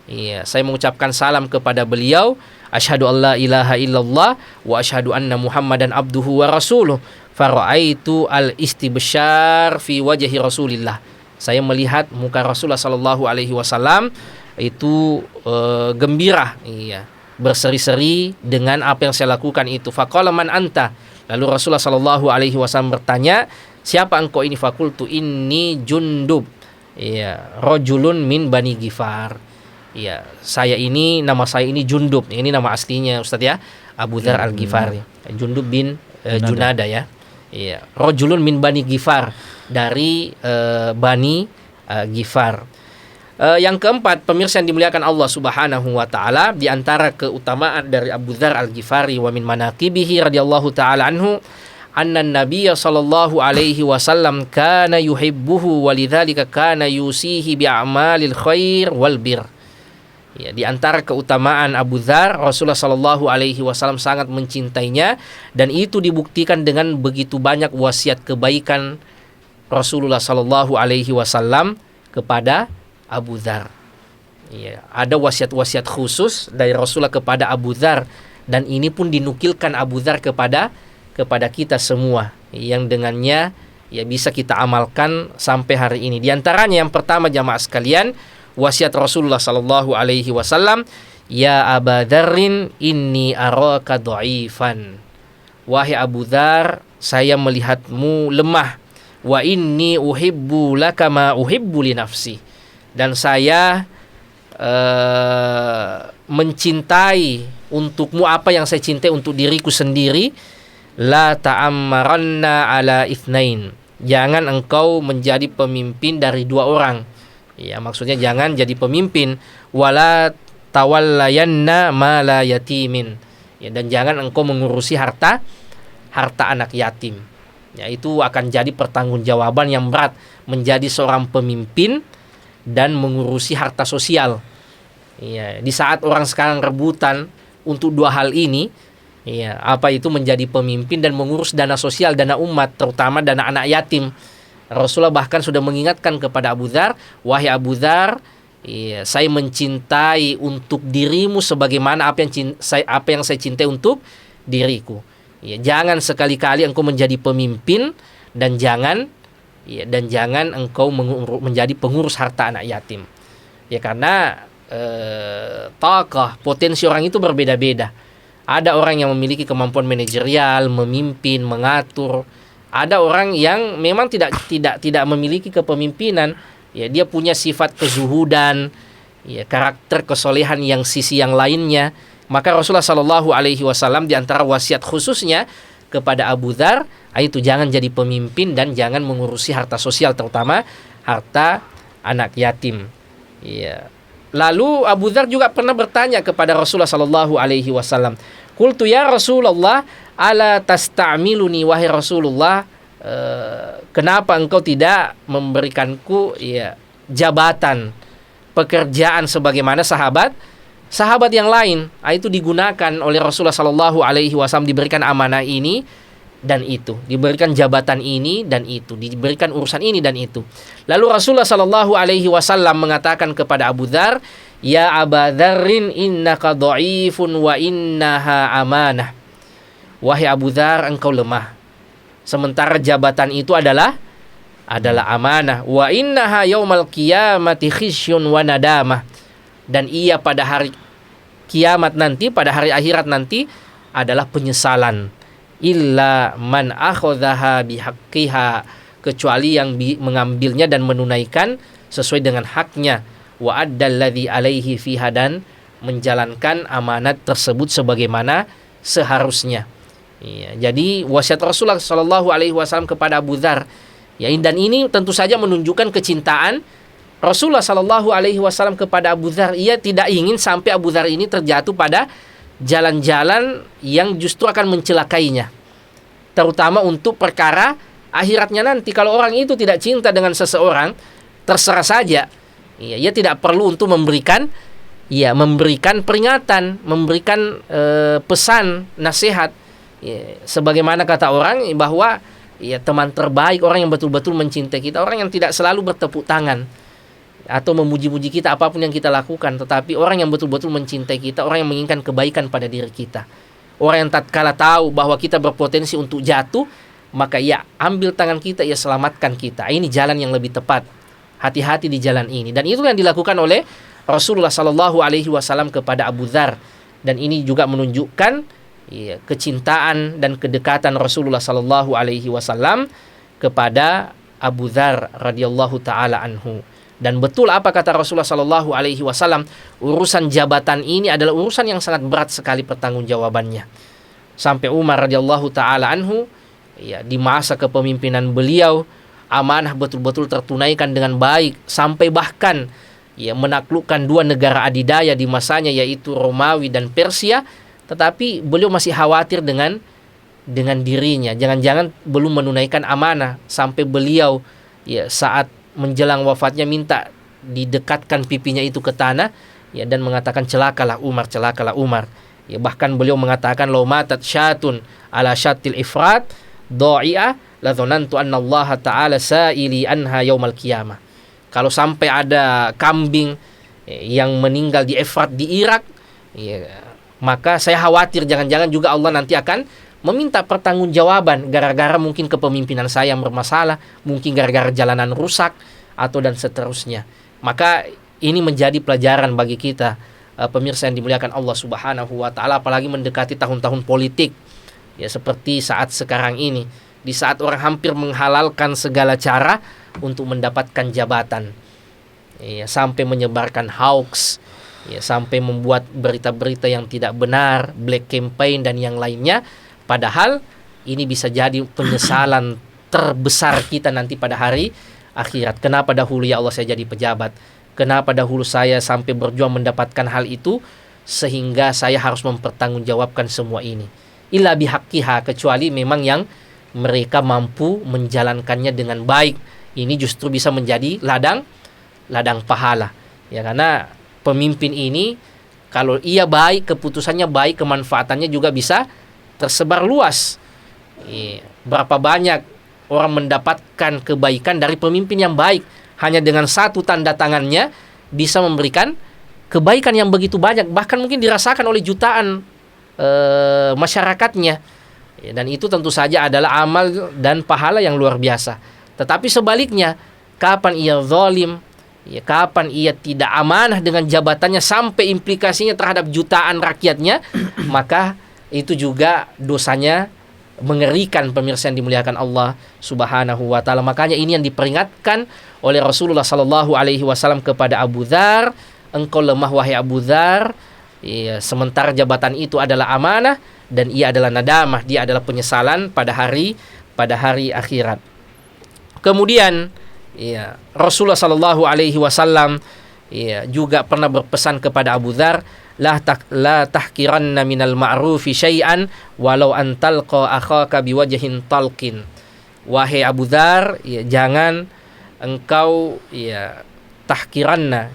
Ya, saya mengucapkan salam kepada beliau, asyhadu alla ilaha illallah wa asyhadu anna Muhammadan abduhu wa rasuluh. Fara'aitu al-istibsyar fi wajhi Rasulillah. Saya melihat muka Rasulullah sallallahu alaihi wasallam itu gembira, iya, berseri-seri dengan apa yang saya lakukan itu. Faqala man anta? Lalu Rasulullah sallallahu alaihi wasallam bertanya, siapa engkau ini? Fakultu inni Jundub, iya, rajulun min Bani Ghifar. Iya, nama saya ini Jundub. Ini nama aslinya Ustaz ya, Abu Dzar Al-Ghifari. Jundub bin Junada ya. Iya, rajulun min Bani Ghifar, dari Bani Ghifar. Yang keempat, pemirsa yang dimuliakan Allah Subhanahu wa taala, di antara keutamaan dari Abu Dzar Al-Ghifari wa min manaqibihi radhiyallahu taala anhu, anna Nabiyya sallallahu alaihi wasallam kana yuhibbuhu walidzalika kana yusihi bi a'malil khair wal bir. Ya, di antara keutamaan Abu Dzar, Rasulullah sallallahu alaihi wasallam sangat mencintainya, dan itu dibuktikan dengan begitu banyak wasiat kebaikan Rasulullah sallallahu alaihi wasallam kepada Abu Dzar. Ya, ada wasiat-wasiat khusus dari Rasulullah kepada Abu Dzar, dan ini pun dinukilkan Abu Dzar kepada kita semua, yang dengannya ya bisa kita amalkan sampai hari ini. Di antaranya yang pertama, jamaah sekalian, wasiat Rasulullah sallallahu alaihi wasallam, ya Aba Dzarrin inni araka dhaifan. Wahai Abu Dzar, saya melihatmu lemah. Wa inni uhibbu laka ma uhibbu li nafsi. Dan saya mencintai untukmu apa yang saya cintai untuk diriku sendiri. La ta'ammaranna ala itsnain. Jangan engkau menjadi pemimpin dari dua orang. Ya, maksudnya jangan jadi pemimpin. Wala tawallayanna mala yatimin. Ya, dan jangan engkau mengurusi harta anak yatim. Ya, itu akan jadi pertanggungjawaban yang berat menjadi seorang pemimpin dan mengurusi harta sosial. Ya, di saat orang sekarang rebutan untuk dua hal ini, ya, apa itu menjadi pemimpin dan mengurus dana sosial, dana umat, terutama dana anak yatim. Rasulullah bahkan sudah mengingatkan kepada Abu Dzar, wahai Abu Dzar, ya, saya mencintai untuk dirimu sebagaimana apa yang saya cintai untuk diriku. Ya, jangan sekali-kali engkau menjadi pemimpin dan jangan engkau menjadi pengurus harta anak yatim. Ya, karena potensi orang itu berbeda-beda. Ada orang yang memiliki kemampuan manajerial, memimpin, mengatur. Ada orang yang memang tidak memiliki kepemimpinan. Ya, dia punya sifat kezuhudan, ya, karakter kesolehan yang sisi yang lainnya. Maka Rasulullah Shallallahu Alaihi Wasallam di antara wasiat khususnya kepada Abu Dzar, itu jangan jadi pemimpin dan jangan mengurusi harta sosial, terutama harta anak yatim. Ya. Lalu Abu Dzar juga pernah bertanya kepada Rasulullah Shallallahu Alaihi Wasallam, "Qultu ya Rasulullah, ala tasta'miluni, wahai Rasulullah, kenapa engkau tidak memberikanku jabatan pekerjaan sebagaimana sahabat yang lain?" Itu digunakan oleh Rasulullah Shallallahu Alaihi Wasallam, diberikan amanah ini dan itu, diberikan jabatan ini dan itu, diberikan urusan ini dan itu. Lalu Rasulullah Shallallahu Alaihi Wasallam mengatakan kepada Abu Dzar, "Ya Aba Dzarrin, innaka dha'ifun wa innaha amanah." Wahai Abu Dzar, engkau lemah, sementara jabatan itu adalah amanah. Wa innaha yaumal qiyamati khisyun wa nadamah. Dan ia pada hari kiamat nanti, pada hari akhirat nanti adalah penyesalan. Illa man akhadhaha bihaqqiha, kecuali yang mengambilnya dan menunaikan sesuai dengan haknya. Wa addalladzi alaihi fiha, dan menjalankan amanat tersebut sebagaimana seharusnya. Ya, jadi wasiat Rasulullah Shallallahu Alaihi Wasallam kepada Abu Dzar, dan ini tentu saja menunjukkan kecintaan Rasulullah Shallallahu Alaihi Wasallam kepada Abu Dzar. Ia tidak ingin sampai Abu Dzar ini terjatuh pada jalan-jalan yang justru akan mencelakainya, terutama untuk perkara akhiratnya nanti. Kalau orang itu tidak cinta dengan seseorang, terserah saja, ia tidak perlu untuk memberikan peringatan, memberikan pesan, nasihat. Sebagaimana kata orang bahwa teman terbaik, orang yang betul-betul mencintai kita, orang yang tidak selalu bertepuk tangan atau memuji-muji kita apapun yang kita lakukan, tetapi orang yang betul-betul mencintai kita, orang yang menginginkan kebaikan pada diri kita, orang yang tatkala tahu bahwa kita berpotensi untuk jatuh, maka ia ambil tangan kita, ia selamatkan kita. Ini jalan yang lebih tepat. Hati-hati di jalan ini. Dan itu yang dilakukan oleh Rasulullah Sallallahu Alaihi Wasallam kepada Abu Dzar. Dan ini juga menunjukkan kecintaan dan kedekatan Rasulullah Sallallahu Alaihi Wasallam kepada Abu Dzar radhiyallahu taala anhu. Dan betul apa kata Rasulullah Sallallahu Alaihi Wasallam, urusan jabatan ini adalah urusan yang sangat berat sekali pertanggungjawabannya. Sampai Umar radhiyallahu taala anhu, di masa kepemimpinan beliau, amanah betul-betul tertunaikan dengan baik, sampai bahkan menaklukkan dua negara adidaya di masanya, yaitu Romawi dan Persia. Tetapi beliau masih khawatir dengan dirinya, jangan-jangan belum menunaikan amanah, sampai beliau saat menjelang wafatnya minta didekatkan pipinya itu ke tanah, dan mengatakan celakalah Umar, celakalah Umar. Bahkan beliau mengatakan, "Law matat syatun ala syatil ifrat dha'i'a la dzanantu anna Allah taala sa'ili anha yaumal qiyamah." Kalau sampai ada kambing yang meninggal di Efrat di Irak, maka saya khawatir jangan-jangan juga Allah nanti akan meminta pertanggungjawaban gara-gara mungkin kepemimpinan saya yang bermasalah, mungkin gara-gara jalanan rusak, atau dan seterusnya. Maka ini menjadi pelajaran bagi kita, pemirsa yang dimuliakan Allah Subhanahu wa taala, apalagi mendekati tahun-tahun politik seperti saat sekarang ini, di saat orang hampir menghalalkan segala cara untuk mendapatkan jabatan, sampai menyebarkan hoax, sampai membuat berita-berita yang tidak benar, black campaign dan yang lainnya. Padahal ini bisa jadi penyesalan terbesar kita nanti pada hari akhirat. Kenapa dahulu ya Allah saya jadi pejabat? Kenapa dahulu saya sampai berjuang mendapatkan hal itu, sehingga saya harus mempertanggungjawabkan semua ini? Illa bihaqqiha, kecuali memang yang mereka mampu menjalankannya dengan baik. Ini justru bisa menjadi ladang pahala. Karena pemimpin ini kalau ia baik, keputusannya baik, kemanfaatannya juga bisa tersebar luas. Berapa banyak orang mendapatkan kebaikan dari pemimpin yang baik, hanya dengan satu tanda tangannya bisa memberikan kebaikan yang begitu banyak, bahkan mungkin dirasakan oleh jutaan masyarakatnya. Dan itu tentu saja adalah amal dan pahala yang luar biasa. Tetapi sebaliknya, kapan ia zalim, kapan ia tidak amanah dengan jabatannya sampai implikasinya terhadap jutaan rakyatnya, maka itu juga dosanya mengerikan, pemirsa yang dimuliakan Allah Subhanahu wa taala. Makanya ini yang diperingatkan oleh Rasulullah Sallallahu Alaihi Wasallam kepada Abu Dzar, engkau lemah wahai Abu Dzar, sementara jabatan itu adalah amanah dan ia adalah nadamah, dia adalah penyesalan pada hari akhirat. Kemudian Rasulullah sallallahu alaihi wasallam juga pernah berpesan kepada Abu Dzar, la tahkiranna minal ma'rufi syai'an walau an talqa akhaka biwajhin talqin. Wahai Abu Dzar, jangan engkau tahkiranna.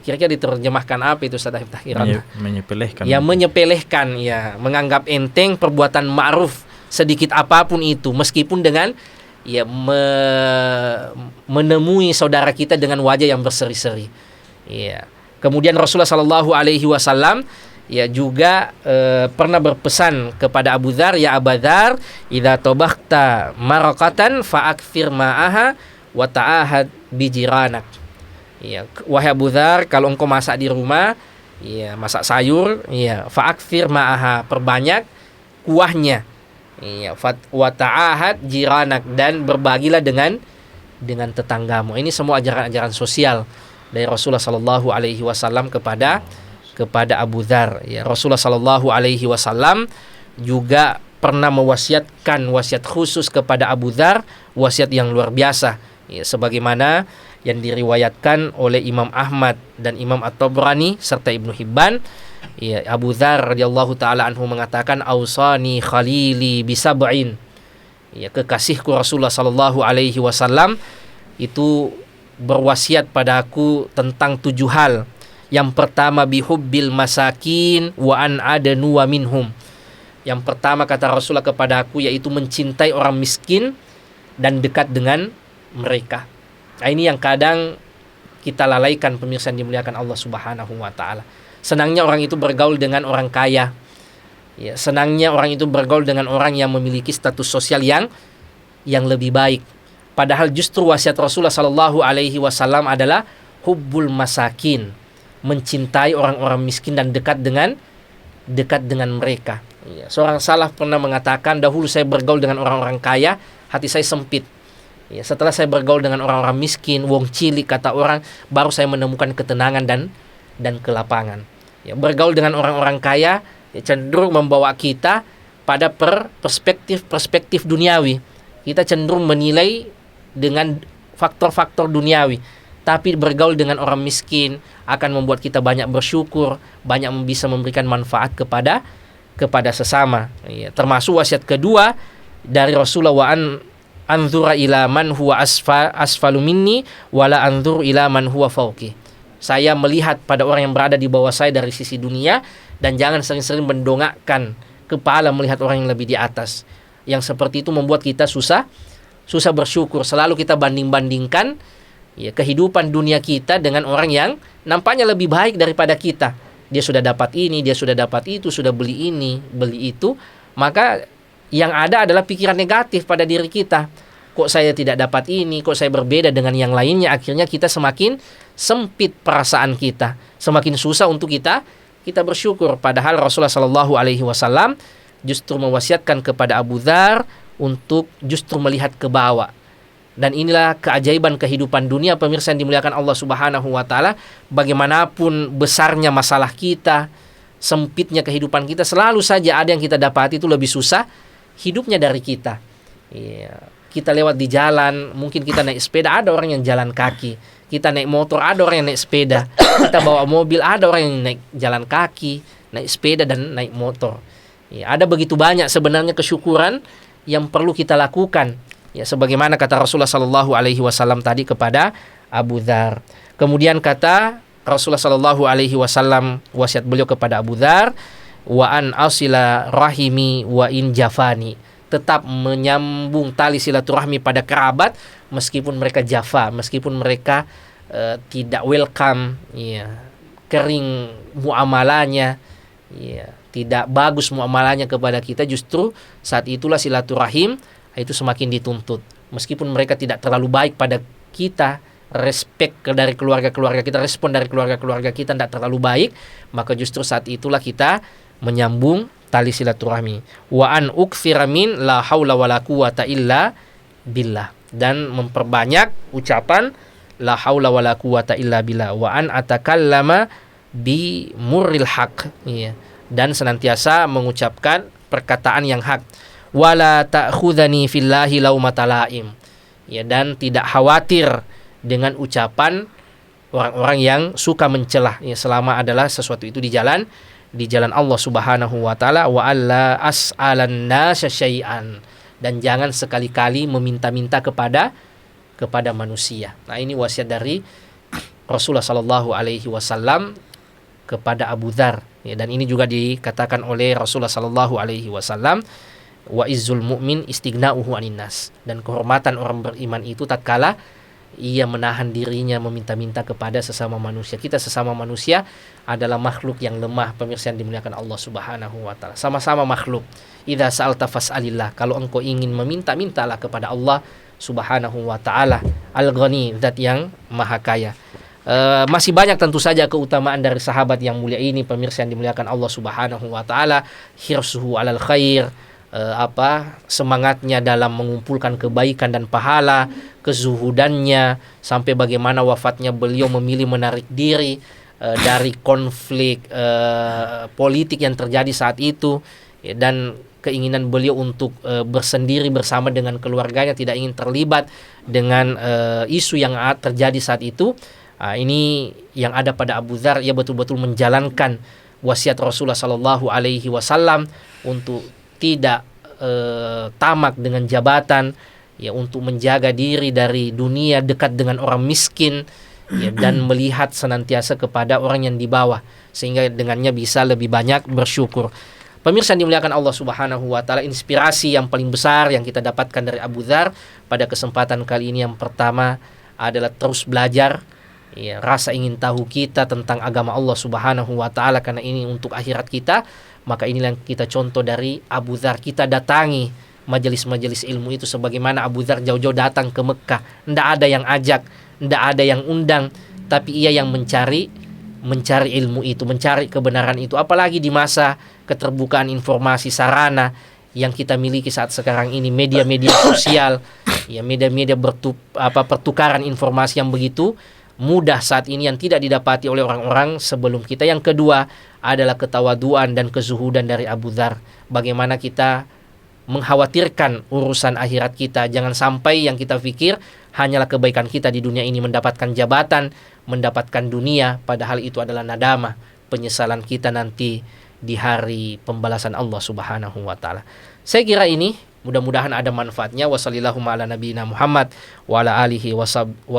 Kira-kira diterjemahkan apa itu Ustaz tahkiranna? Menyepelekan. Menyepelekan, menganggap enteng perbuatan ma'ruf sedikit apapun itu, meskipun dengan menemui saudara kita dengan wajah yang berseri-seri. Kemudian Rasulullah sallallahu alaihi wasallam juga pernah berpesan kepada Abu Dzar, ya Abu Dzar, idza tabakhta maraqatan fa'akthir ma'aha wa ta'ahad bijiranak. Wahai Abu Dzar, kalau engkau masak di rumah, masak sayur, fa'akthir ma'aha, perbanyak kuahnya. Wa ta'ahad jiranak, dan berbagilah dengan tetanggamu. Ini semua ajaran-ajaran sosial dari Rasulullah sallallahu alaihi wasallam kepada Abu Dzar. Rasulullah sallallahu alaihi wasallam juga pernah mewasiatkan wasiat khusus kepada Abu Dzar, wasiat yang luar biasa, sebagaimana yang diriwayatkan oleh Imam Ahmad dan Imam At-Tabrani serta Ibnu Hibban. Abu Dzar radhiyallahu taala anhu mengatakan, ausani khalili bisab'in. Kekasihku Rasulullah sallallahu alaihi wasallam itu berwasiat padaku tentang 7 hal. Yang pertama, bihubbil masakin wa an adanu wa minhum. Yang pertama kata Rasulullah kepada aku, yaitu mencintai orang miskin dan dekat dengan mereka. Nah, ini yang kadang kita lalaikan, pemirsa yang dimuliakan Allah Subhanahu wa taala. Senangnya orang itu bergaul dengan orang kaya. Senangnya orang itu bergaul dengan orang yang memiliki status sosial yang lebih baik. Padahal justru wasiat Rasulullah sallallahu alaihi wasallam adalah hubbul masakin, mencintai orang-orang miskin dan dekat dengan mereka. Seorang salaf pernah mengatakan, dahulu saya bergaul dengan orang-orang kaya, hati saya sempit. Setelah saya bergaul dengan orang-orang miskin, wong cilik kata orang, baru saya menemukan ketenangan dan kelapangan. Bergaul dengan orang-orang kaya cenderung membawa kita pada perspektif duniawi. Kita cenderung menilai dengan faktor-faktor duniawi. Tapi bergaul dengan orang miskin akan membuat kita banyak bersyukur, banyak bisa memberikan manfaat kepada sesama. Termasuk wasiat kedua dari Rasulullah, wa anzura ila man huwa asfalu minni wala anzur ila man huwa fauqi. Saya melihat pada orang yang berada di bawah saya dari sisi dunia, dan jangan sering-sering mendongakkan kepala melihat orang yang lebih di atas. Yang seperti itu membuat kita susah bersyukur. Selalu kita banding-bandingkan kehidupan dunia kita dengan orang yang nampaknya lebih baik daripada kita. Dia sudah dapat ini, dia sudah dapat itu, sudah beli ini, beli itu. Maka yang ada adalah pikiran negatif pada diri kita. Kok saya tidak dapat ini, kok saya berbeda dengan yang lainnya. Akhirnya kita semakin sempit perasaan kita, semakin susah untuk kita bersyukur. Padahal Rasulullah sallallahu alaihi wasallam justru mewasiatkan kepada Abu Dzar untuk justru melihat ke bawah. Dan inilah keajaiban kehidupan dunia, pemirsa yang dimuliakan Allah Subhanahu wa taala. Bagaimanapun besarnya masalah kita, sempitnya kehidupan kita, selalu saja ada yang kita dapati itu lebih susah hidupnya dari kita. Kita lewat di jalan, mungkin kita naik sepeda, ada orang yang jalan kaki. Kita naik motor, ada orang yang naik sepeda. Kita bawa mobil, ada orang yang naik jalan kaki, naik sepeda dan naik motor. Ada begitu banyak sebenarnya kesyukuran yang perlu kita lakukan. Sebagaimana kata Rasulullah sallallahu alaihi wasallam tadi kepada Abu Dzar. Kemudian kata Rasulullah sallallahu alaihi wasallam, wasiat beliau kepada Abu Dzar, wa an asila rahimi wa in jafani. Tetap menyambung tali silaturahmi pada kerabat meskipun mereka jafa, meskipun mereka tidak welcome, kering muamalahnya, tidak bagus muamalahnya kepada kita. Justru saat itulah silaturahim itu semakin dituntut. Meskipun mereka tidak terlalu baik pada kita, respect dari keluarga-keluarga kita, respon dari keluarga-keluarga kita tidak terlalu baik, maka justru saat itulah kita menyambung tali silaturahmi. Wa an uktsira min la haula wala quwata illa billah, dan memperbanyak ucapan la haula wala quwata illa billah. Wa an atakallama bi murril haq, ya, dan senantiasa mengucapkan perkataan yang hak. Wala ta'khudhani fillahi laumata laim, ya, dan tidak khawatir dengan ucapan orang-orang yang suka mencelah, ya, selama adalah sesuatu itu di jalan Allah Subhanahu wa taala. Wa alla as'alan nasa syai'an, dan jangan sekali-kali meminta-minta kepada manusia. Nah, ini wasiat dari Rasulullah sallallahu alaihi wasallam kepada Abu Dzar, ya, dan ini juga dikatakan oleh Rasulullah sallallahu alaihi wasallam, wa izzul mu'min istighna'uhu 'anin nas, dan kehormatan orang beriman itu tatkala ia menahan dirinya meminta-minta kepada sesama manusia. Kita sesama manusia adalah makhluk yang lemah, pemirsa yang dimuliakan Allah Subhanahu wa taala. Sama-sama makhluk. Idza sa'alta fas'alillah, kalau engkau ingin meminta, mintalah kepada Allah Subhanahu wa taala, Al-Ghani, zat yang maha kaya. Masih banyak tentu saja keutamaan dari sahabat yang mulia ini, pemirsa yang dimuliakan Allah Subhanahu wa taala. Hirsuhu 'alal khair, semangatnya dalam mengumpulkan kebaikan dan pahala, kezuhudannya, sampai bagaimana wafatnya beliau memilih menarik diri dari konflik politik yang terjadi saat itu, ya, dan keinginan beliau untuk bersendiri bersama dengan keluarganya, tidak ingin terlibat dengan isu yang terjadi saat itu. Ini yang ada pada Abu Dzar, ia betul-betul menjalankan wasiat Rasulullah Sallallahu Alaihi Wasallam untuk tidak tamak dengan jabatan, ya, untuk menjaga diri dari dunia, dekat dengan orang miskin, ya, dan melihat senantiasa kepada orang yang di bawah, sehingga dengannya bisa lebih banyak bersyukur. Pemirsa yang dimuliakan Allah Subhanahu wa taala, inspirasi yang paling besar yang kita dapatkan dari Abu Dzar pada kesempatan kali ini, yang pertama adalah terus belajar, ya, rasa ingin tahu kita tentang agama Allah Subhanahu wa taala, karena ini untuk akhirat kita. Maka inilah yang kita contoh dari Abu Dzar. Kita datangi majelis-majelis ilmu itu sebagaimana Abu Dzar jauh-jauh datang ke Mekah. Tidak ada yang ajak, tidak ada yang undang, tapi ia yang mencari ilmu itu, mencari kebenaran itu. Apalagi di masa keterbukaan informasi, sarana yang kita miliki saat sekarang ini, media-media sosial, ya, media-media pertukaran informasi yang begitu mudah saat ini, yang tidak didapati oleh orang-orang sebelum kita. Yang kedua adalah ketawaduan dan kezuhudan dari Abu Dzar. Bagaimana kita mengkhawatirkan urusan akhirat kita. Jangan sampai yang kita pikir hanyalah kebaikan kita di dunia ini, mendapatkan jabatan, mendapatkan dunia, padahal itu adalah nadama, penyesalan kita nanti di hari pembalasan Allah Subhanahu wa taala. Saya kira ini mudah-mudahan ada manfaatnya. Wassallallahu ala nabiyina Muhammad wa ala alihi wa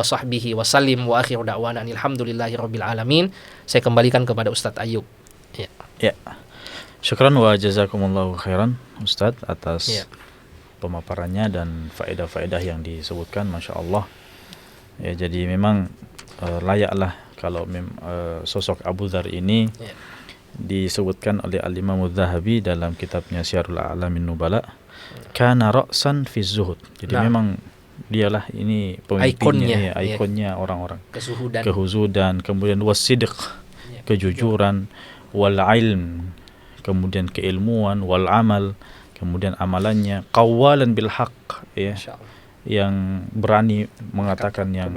sahbihi wa sallim wa akhiru da'wana alhamdulillahi rabbil alamin. Saya kembalikan kepada Ustadz Ayub. Ya. Syukran wa jazakumullahu khairan Ustadz atas pemaparannya dan faedah-faedah yang disebutkan, Masya Allah. Ya, jadi memang layaklah kalau sosok Abu Dzar ini disebutkan oleh Al-Imam Adz-Dzahabi dalam kitabnya Syiarul A'lamin Nubala, kana ra'san fi zuhud. Jadi memang dialah ini pemimpinnya, ikonnya orang-orang kehuzudan, kemudian wasidq, kejujuran, wal ilm, kemudian keilmuan, wal amal, kemudian amalannya, qawalan bil haqq, ya, yang berani mengatakan yang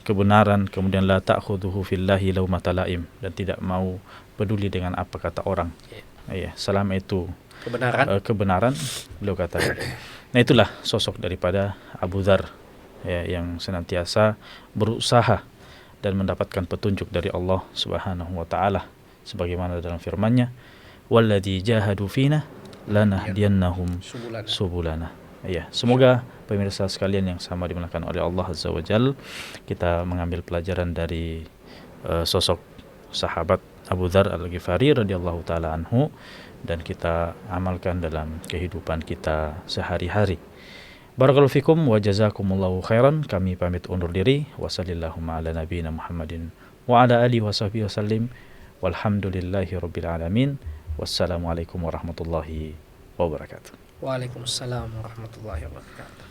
kebenaran, kemudian la ta'khudhuhu fillahi laumata laim, dan tidak mau peduli dengan apa kata orang, ya, selama itu kebenaran beliau katakan. Nah, itulah sosok daripada Abu Dzar, ya, yang senantiasa berusaha dan mendapatkan petunjuk dari Allah Subhanahu wa taala sebagaimana dalam firman-Nya, walladzi jahadu fina lanahdiyannahum subulana. Ya, semoga pemirsa sekalian yang sama dimuliakan oleh Allah Azza wa Jalla, kita mengambil pelajaran dari sosok sahabat Abu Dzar Al-Ghifari radhiyallahu taala anhu, dan kita amalkan dalam kehidupan kita sehari-hari. Barakallahu fikum wa jazakumullahu khairan. Kami pamit undur diri. Wassallallahu ala nabiyina Muhammadin wa ala alihi washabihi wasallim. Walhamdulillahi rabbil alamin. Wassalamualaikum warahmatullahi wabarakatuh. Waalaikumsalam warahmatullahi wabarakatuh.